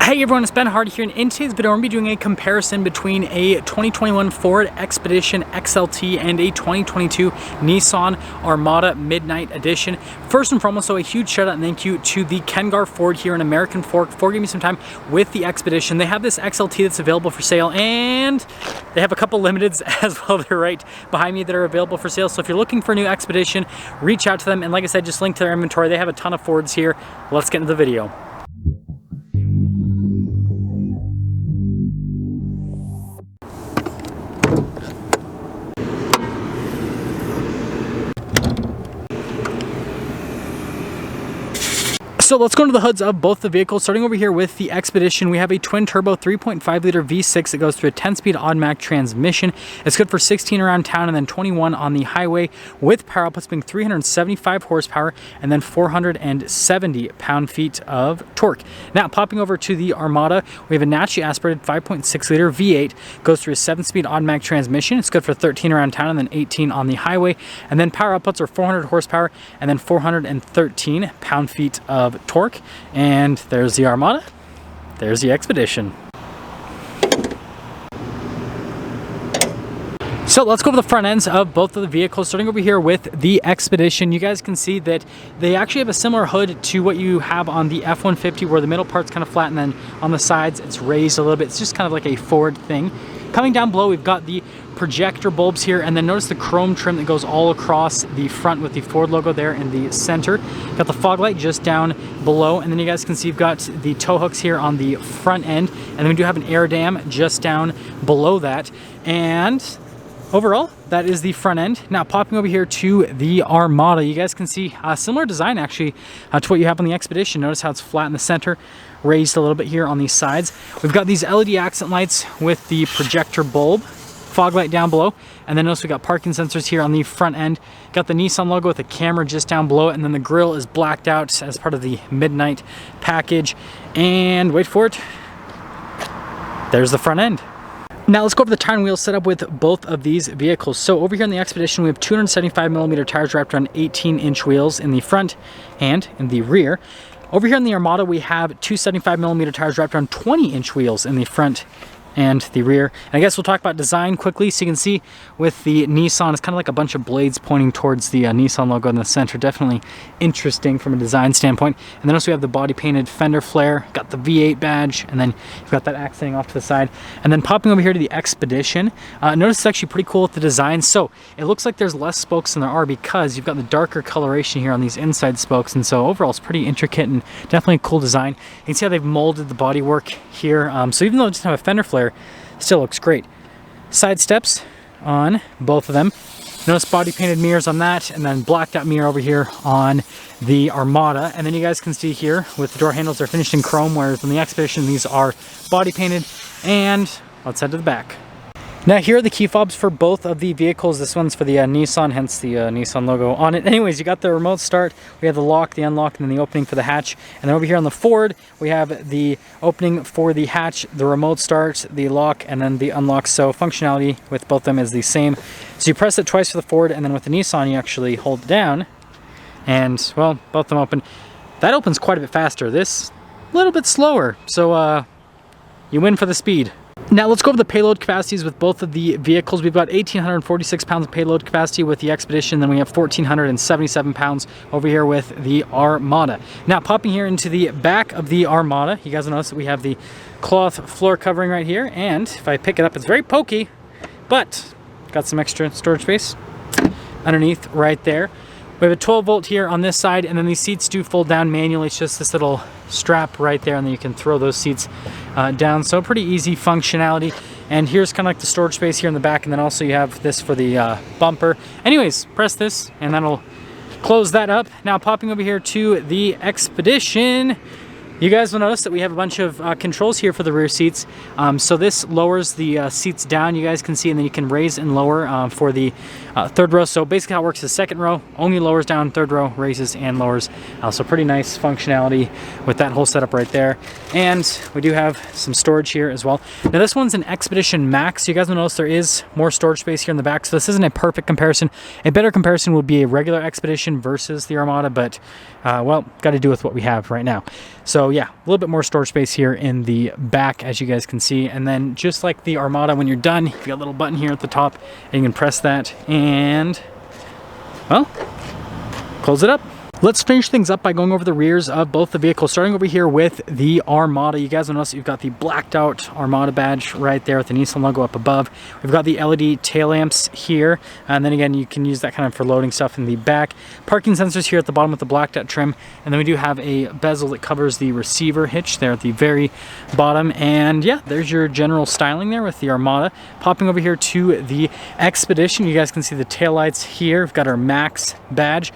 Hey everyone, it's Ben Hardy here, and in today's video I'm going to be doing a comparison between a 2021 Ford Expedition XLT and a 2022 Nissan Armada Midnight Edition. First and foremost, so a huge shout out and thank you to the Kengar Ford here in American Fork for giving me some time with the Expedition. They have this XLT that's available for sale, and they have a couple limiteds as well. They're right behind me that are available for sale. So if you're looking for a new Expedition, reach out to them, and like I said, just link to their inventory. They have a ton of Fords here. Let's get into the video. So let's go into the hoods of both the vehicles. Starting over here with the Expedition, we have a twin turbo 3.5 liter V6 that goes through a 10-speed automatic transmission. It's good for 16 around town and then 21 on the highway, with power outputs being 375 horsepower and then 470 pound-feet of torque. Now popping over to the Armada, we have a naturally aspirated 5.6 liter V8, goes through a 7-speed automatic transmission. It's good for 13 around town and then 18 on the highway, and then power outputs are 400 horsepower and then 413 pound-feet of torque. And there's the Armada, there's the Expedition. So let's go over the front ends of both of the vehicles. Starting over here with the Expedition, you guys can see that they actually have a similar hood to what you have on the F-150, where the middle part's kind of flat and then on the sides it's raised a little bit. It's just kind of like a Ford thing. Coming down below, we've got the projector bulbs here, and then notice the chrome trim that goes all across the front with the Ford logo there in the center. Got the fog light just down below, and then you guys can see you've got the tow hooks here on the front end, and then we do have an air dam just down below that. And overall, that is the front end. Now popping over here to the Armada, you guys can see a similar design actually to what you have on the Expedition. Notice how it's flat in the center, raised a little bit here on these sides. We've got these LED accent lights with the projector bulb, fog light down below, and then notice we got parking sensors here on the front end. Got the Nissan logo with a camera just down below it, and then the grille is blacked out as part of the Midnight package. And wait for it, there's the front end. Now let's go over the tire and wheel setup with both of these vehicles. So over here in the Expedition, we have 275mm tires wrapped around 18-inch wheels in the front and in the rear. Over here in the Armada, we have 275mm tires wrapped around 20-inch wheels in the front and the rear. And I guess we'll talk about design quickly. So you can see with the Nissan, it's kind of like a bunch of blades pointing towards the Nissan logo in the center. Definitely interesting from a design standpoint. And then also we have the body painted fender flare, got the V8 badge, and then you've got that accenting off to the side. And then popping over here to the Expedition, notice it's actually pretty cool with the design. So it looks like there's less spokes than there are because you've got the darker coloration here on these inside spokes. And so overall it's pretty intricate and definitely a cool design. You can see how they've molded the bodywork here. So even though it doesn't have a fender flare, still looks great. Side steps on both of them. Notice body painted mirrors on that, and then blacked out mirror over here on the Armada. And then you guys can see here with the door handles, they're finished in chrome, whereas on the Expedition these are body painted. And let's head to the back. Now here are the key fobs for both of the vehicles. This one's for the Nissan, hence the Nissan logo on it. Anyways, you got the remote start, we have the lock, the unlock, and then the opening for the hatch. And then over here on the Ford, we have the opening for the hatch, the remote start, the lock, and then the unlock. So functionality with both of them is the same. So you press it twice for the Ford, and then with the Nissan, you actually hold it down, and well, both of them open. That opens quite a bit faster. This a little bit slower. So you win for the speed. Now let's go over the payload capacities with both of the vehicles. We've got 1,846 pounds of payload capacity with the Expedition, then we have 1,477 pounds over here with the Armada. Now popping here into the back of the Armada, you guys will notice that we have the cloth floor covering right here, and if I pick it up, it's very pokey, but got some extra storage space underneath right there. We have a 12 volt here on this side, and then these seats do fold down manually. It's just this little strap right there, and then you can throw those seats down. So pretty easy functionality. And here's kind of like the storage space here in the back, and then also you have this for the bumper. Anyways, press this, and that'll close that up. Now popping over here to the Expedition, you guys will notice that we have a bunch of controls here for the rear seats. So this lowers the seats down, you guys can see, and then you can raise and lower for the third row. So basically how it works is second row only lowers down, third row raises and lowers. So pretty nice functionality with that whole setup right there. And we do have some storage here as well. Now this one's an Expedition Max. So you guys will notice there is more storage space here in the back. So this isn't a perfect comparison. A better comparison would be a regular Expedition versus the Armada, but well, got to do with what we have right now. So So yeah, a little bit more storage space here in the back, as you guys can see. And then just like the Armada, when you're done, you've got a little button here at the top, and you can press that and, well, close it up. Let's finish things up by going over the rears of both the vehicles, starting over here with the Armada. You guys will notice you've got the blacked out Armada badge right there with the Nissan logo up above. We've got the LED tail lamps here, and then again, you can use that kind of for loading stuff in the back. Parking sensors here at the bottom with the blacked out trim, and then we do have a bezel that covers the receiver hitch there at the very bottom. And yeah, there's your general styling there with the Armada. Popping over here to the Expedition, you guys can see the taillights here. We've got our Max badge.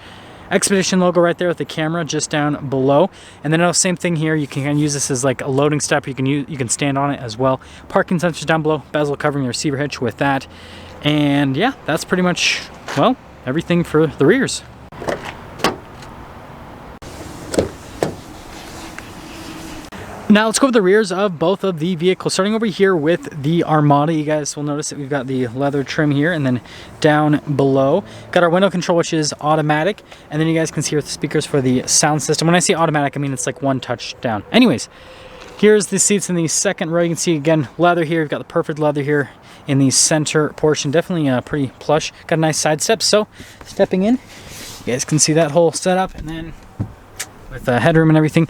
Expedition logo right there with the camera just down below. And then same thing here, you can use this as like a loading step. You can stand on it as well. Parking sensors down below, bezel covering the receiver hitch with that. And yeah, that's pretty much, well, everything for the rears. Now let's go over the rears of both of the vehicles. Starting over here with the Armada, you guys will notice that we've got the leather trim here, and then down below, got our window control, which is automatic. And then you guys can see with the speakers for the sound system. When I say automatic, I mean it's like one touch down. Anyways, here's the seats in the second row. You can see again, leather here. We've got the perfect leather here in the center portion. Definitely pretty plush. Got a nice side step. So stepping in, you guys can see that whole setup. And then with the headroom and everything,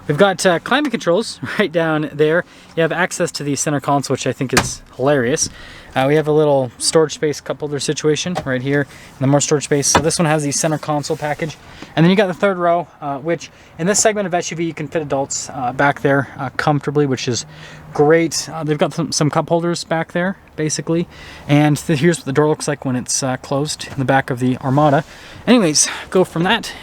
we've got climate controls right down there. You have access to the center console, which I think is hilarious. We have a little storage space cup holder situation right here, and then more storage space. So this one has the center console package. And then you got the third row, which in this segment of SUV, you can fit adults back there comfortably, which is great. They've got some cup holders back there, basically. And here's what the door looks like when it's closed in the back of the Armada. Anyways, go from that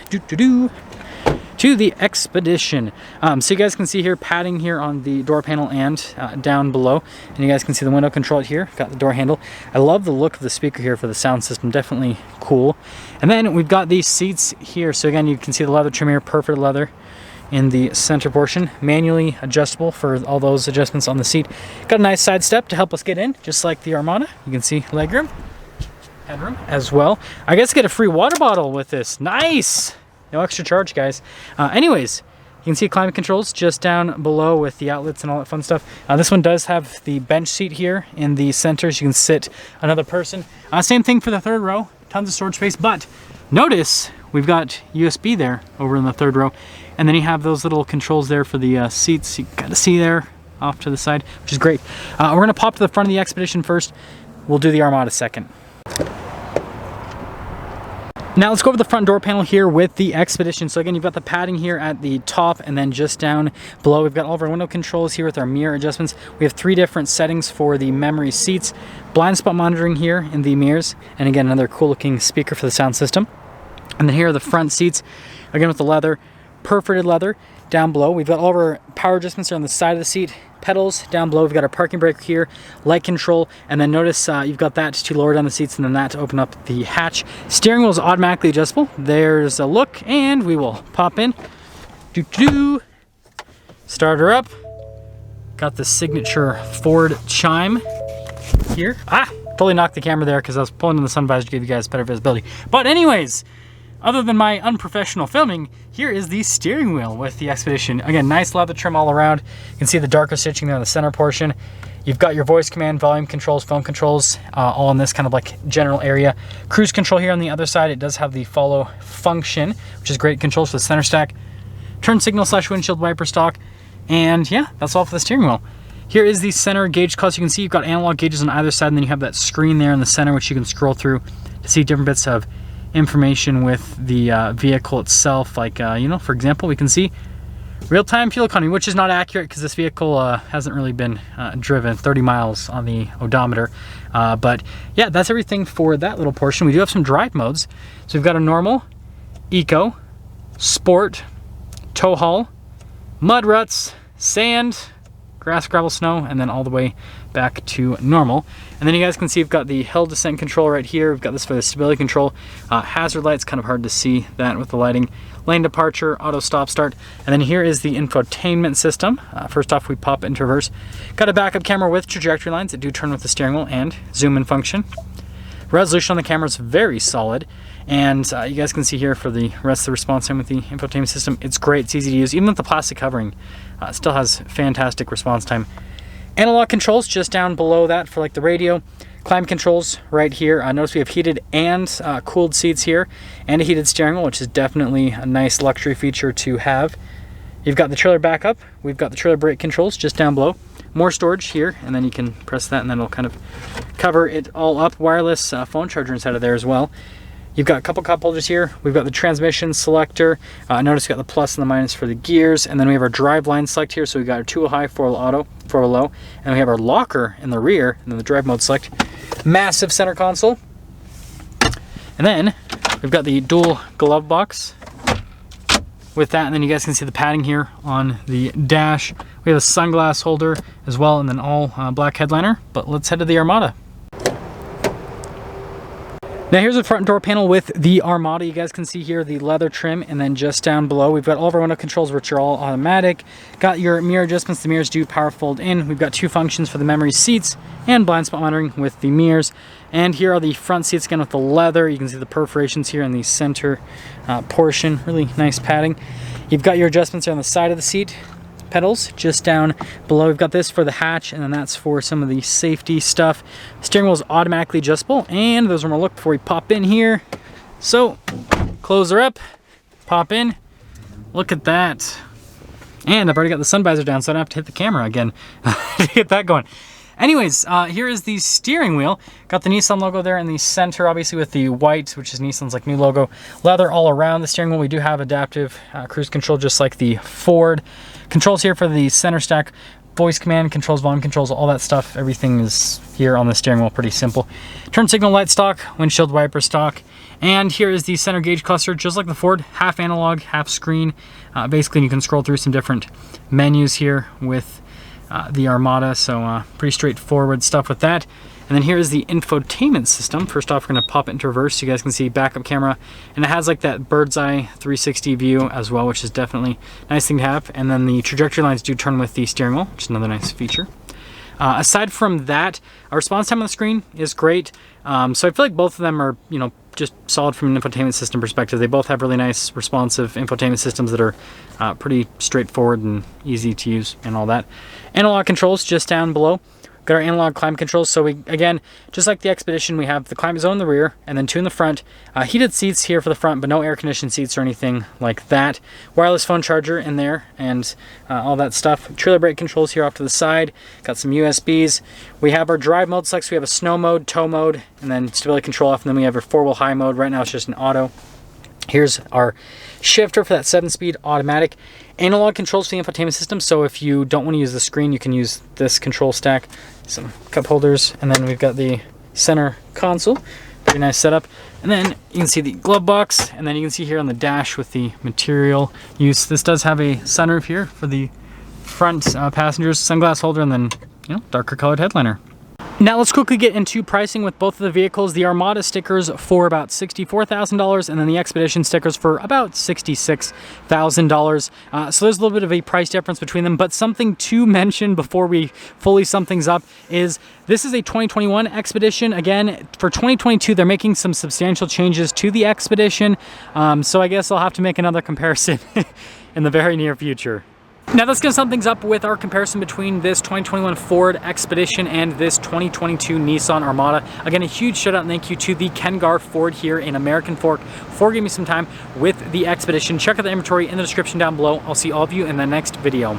to the Expedition. So you guys can see here padding here on the door panel and down below, and you guys can see the window control here. Got the door handle. I love the look of the speaker here for the sound system, definitely cool. And then we've got these seats here. So again, you can see the leather trim here, perfect leather in the center portion, manually adjustable for all those adjustments on the seat. Got a nice side step to help us get in, just like the Armada. You can see legroom, headroom as well. I guess get a free water bottle with this. Nice. No extra charge, guys. Anyways, you can see climate controls just down below with the outlets and all that fun stuff. This one does have the bench seat here in the center, so you can sit another person. Same thing for the third row, tons of storage space, but notice we've got USB there over in the third row. And then you have those little controls there for the seats. You got to see there off to the side, which is great. We're going to pop to the front of the Expedition first. We'll do the Armada second. Now let's go over the front door panel here with the Expedition. So again, you've got the padding here at the top, and then just down below, we've got all of our window controls here with our mirror adjustments. We have 3 different settings for the memory seats, blind spot monitoring here in the mirrors, and again, another cool looking speaker for the sound system. And then here are the front seats, again with the leather, perforated leather. Down below, we've got all of our power adjustments on the side of the seat. Pedals down below, we've got our parking brake here, light control, and then notice you've got that to lower down the seats, and then that to open up the hatch. Steering wheel is automatically adjustable. There's a look, and we will pop in. Start her up. Got the signature Ford chime here. Totally knocked the camera there because I was pulling in the sun visor to give you guys better visibility. But anyways, other than my unprofessional filming, here is the steering wheel with the Expedition. Again, nice leather trim all around. You can see the darker stitching there in the center portion. You've got your voice command, volume controls, phone controls, all in this kind of like general area. Cruise control here on the other side. It does have the follow function, which is great controls for the center stack. Turn signal / windshield wiper stalk. And yeah, that's all for the steering wheel. Here is the center gauge cluster. You can see you've got analog gauges on either side, and then you have that screen there in the center, which you can scroll through to see different bits of information with the vehicle itself. Like, for example, we can see real-time fuel economy, which is not accurate because this vehicle hasn't really been driven 30 miles on the odometer. But yeah, that's everything for that little portion. We do have some drive modes. So we've got a normal, eco, sport, tow haul, mud ruts, sand, grass, gravel, snow, and then all the way back to normal. And then you guys can see we've got the hill descent control right here. We've got this for the stability control. Hazard lights, kind of hard to see that with the lighting. Lane departure, auto stop start. And then here is the infotainment system. First off, we pop into reverse. Got a backup camera with trajectory lines that do turn with the steering wheel and zoom in function. Resolution on the camera is very solid. And you guys can see here for the rest of the response time with the infotainment system, it's great, it's easy to use. Even with the plastic covering, it still has fantastic response time. Analog controls just down below that for like the radio. Climate controls right here. Notice we have heated and cooled seats here, and a heated steering wheel, which is definitely a nice luxury feature to have. You've got the trailer backup. We've got the trailer brake controls just down below. More storage here, and then you can press that and then it'll kind of cover it all up. Wireless phone charger inside of there as well. You've got a couple cup holders here. We've got the transmission selector. Notice we've got the plus and the minus for the gears. And then we have our drive line select here. So we've got our 2-wheel high, 4-wheel auto, 4-wheel low. And we have our locker in the rear, and then the drive mode select. Massive center console. And then we've got the dual glove box with that. And then you guys can see the padding here on the dash. We have a sunglass holder as well, and then all black headliner. But let's head to the Armada. Now here's the front door panel with the Armada. You guys can see here the leather trim, and then just down below we've got all of our window controls, which are all automatic. Got your mirror adjustments. The mirrors do power fold in. We've got 2 functions for the memory seats and blind spot monitoring with the mirrors. And here are the front seats again with the leather. You can see the perforations here in the center portion. Really nice padding. You've got your adjustments here on the side of the seat. Pedals just down below. We've got this for the hatch, and then that's for some of the safety stuff. Steering wheel is automatically adjustable, and those are more look before we pop in here. So close her up, pop in. Look at that. And I've already got the sun visor down, so I don't have to hit the camera again to get that going. Anyways, here is the steering wheel. Got the Nissan logo there in the center, obviously with the white, which is Nissan's like new logo. Leather all around the steering wheel. We do have adaptive cruise control, just like the Ford. Controls here for the center stack, voice command controls, volume controls, all that stuff. Everything is here on the steering wheel, pretty simple. Turn signal light stock, windshield wiper stock. And here is the center gauge cluster, just like the Ford, half analog, half screen. Basically, you can scroll through some different menus here with the Armada, so pretty straightforward stuff with that. And then here is the infotainment system. First off, we're going to pop it into reverse so you guys can see backup camera, and it has like that bird's eye 360 view as well, which is definitely a nice thing to have. And then the trajectory lines do turn with the steering wheel, which is another nice feature. Aside from that, our response time on the screen is great. So I feel like both of them are, you know, just solid from an infotainment system perspective. They both have really nice responsive infotainment systems that are pretty straightforward and easy to use and all that. Analog controls just down below. Got our analog climate controls. So we, again, just like the Expedition, we have the climate zone in the rear and then 2 in the front. Heated seats here for the front, but no air conditioned seats or anything like that. Wireless phone charger in there and all that stuff. Trailer brake controls here off to the side. Got some USBs. We have our drive mode selects. We have a snow mode, tow mode, and then stability control off. And then we have our 4-wheel high mode. Right now it's just an auto. Here's our shifter for that 7-speed automatic. Analog controls for the infotainment system, so if you don't want to use the screen, you can use this control stack. Some cup holders, and then we've got the center console. Pretty nice setup. And then you can see the glove box, and then you can see here on the dash with the material use. This does have a sunroof here for the front passengers, sunglass holder, and then, you know, darker colored headliner. Now let's quickly get into pricing with both of the vehicles. The Armada stickers for about $64,000, and then the Expedition stickers for about $66,000. So there's a little bit of a price difference between them, but something to mention before we fully sum things up is this is a 2021 Expedition. Again, for 2022, they're making some substantial changes to the Expedition. So I guess I'll have to make another comparison in the very near future. Now let's get some things up with our comparison between this 2021 Ford Expedition and this 2022 Nissan Armada. Again, a huge shout out and thank you to the Kengar Ford here in American Fork for giving me some time with the Expedition. Check out the inventory in the description down below. I'll see all of you in the next video.